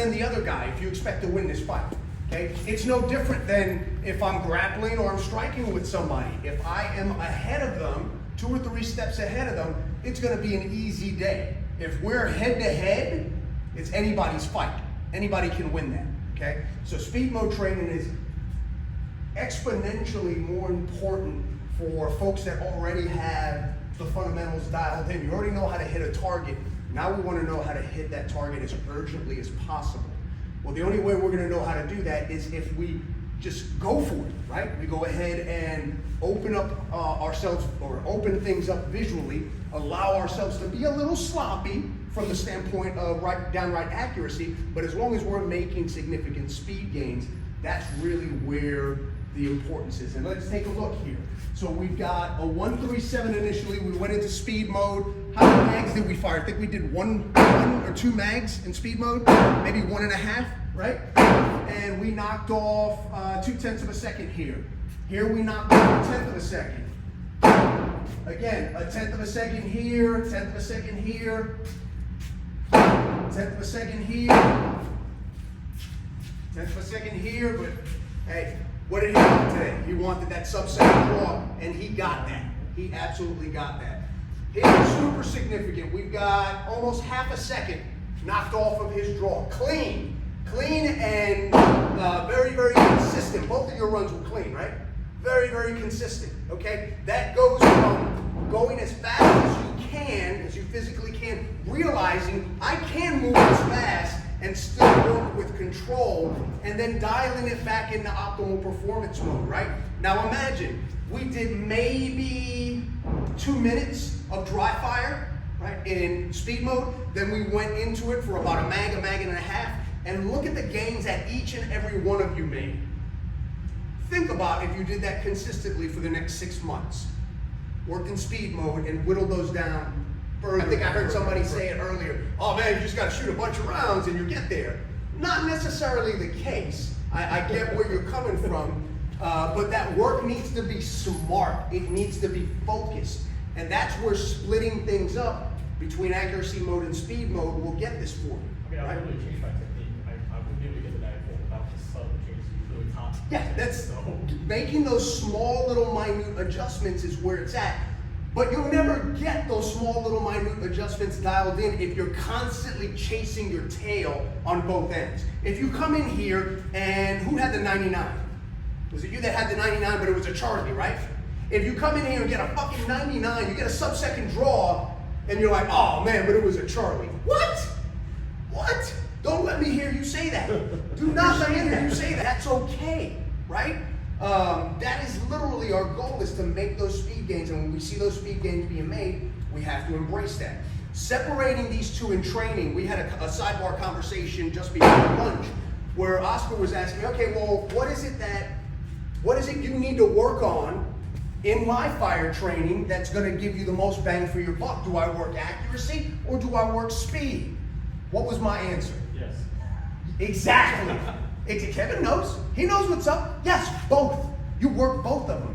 than the other guy if you expect to win this fight. Okay? It's no different than if I'm grappling or I'm striking with somebody. If I am ahead of them, 2 or 3 steps ahead of them, it's going to be an easy day. If we're head to head, it's anybody's fight. Anybody can win that. Okay? So speed mode training is exponentially more important for folks that already have the fundamentals dialed in. You already know how to hit a target. Now we want to know how to hit that target as urgently as possible. Well, the only way we're going to know how to do that is if we just go for it, right? We go ahead and open up ourselves, or open things up visually, allow ourselves to be a little sloppy from the standpoint of downright accuracy, but as long as we're making significant speed gains, that's really where the importance is. And let's take a look here. So we've got a 137 initially. We went into speed mode. How many mags did we fire? I think we did one or 2 mags in speed mode, maybe 1.5, right? And we knocked off 0.2 of a second here. Here we knocked off 1/10 of a second. Again, 1/10 of a second here, 1/10 of a second here, 1/10 of a second here, 1/10 of a second here, but hey, what did he want today? He wanted that sub-second draw, and he got that. He absolutely got that. Here's super significant. We've got almost 1/2 a second knocked off of his draw. Clean and very, very consistent. Both of your runs were clean, right? Very, very consistent, okay? That goes from going as fast as you can, as you physically can, realizing I can move as fast and still work with control, and then dialing it back into optimal performance mode, right? Now imagine, we did maybe 2 minutes of dry fire, right, in speed mode, then we went into it for about a mag and a half, and look at the gains that each and every one of you made. Think about if you did that consistently for the next 6 months. Worked in speed mode and whittled those down further. I think I heard somebody say it earlier, oh man, you just got to shoot a bunch of rounds and you get there. Not necessarily the case. I get where you're coming from, but that work needs to be smart. It needs to be focused. And that's where splitting things up between accuracy mode and speed mode will get this for you. I mean, I would really change my technique. I wouldn't be able to get to that full without the subtle changes you really top. Yeah, that's making those small little minute adjustments is where it's at. But you'll never get those small little minute adjustments dialed in if you're constantly chasing your tail on both ends. If you come in here and who had the 99? Was it you that had the 99 but it was a Charlie, right? If you come in here and get a fucking 99, you get a sub-second draw and you're like, oh man, but it was a Charlie. What? What? Don't let me hear you say that. Do not let me hear you say that. That's okay, right? That is literally our goal, is to make those speed gains, and when we see those speed gains being made, we have to embrace that. Separating these two in training, we had a sidebar conversation just before lunch where Oscar was asking, okay, well, what is it you need to work on in my fire training that's going to give you the most bang for your buck? Do I work accuracy or do I work speed? What was my answer? Yes. Exactly. Kevin knows. He knows what's up. Yes, both. You work both of them,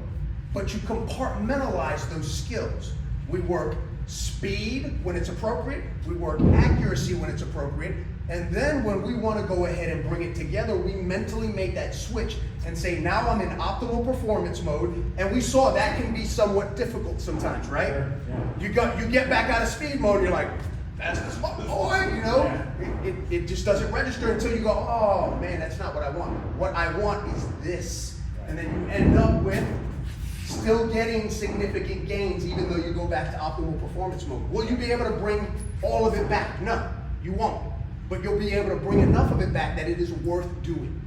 but you compartmentalize those skills. We work speed when it's appropriate. We work accuracy when it's appropriate. And then when we want to go ahead and bring it together, we mentally make that switch and say, now I'm in optimal performance mode. And we saw that can be somewhat difficult sometimes, right? Yeah. You get back out of speed mode, and you're like, fast as fuck, boy, you know? Yeah. It just doesn't register until you go, oh man, that's not what I want. What I want is this. And then you end up with still getting significant gains even though you go back to optimal performance mode. Will you be able to bring all of it back? No, you won't. But you'll be able to bring enough of it back that it is worth doing.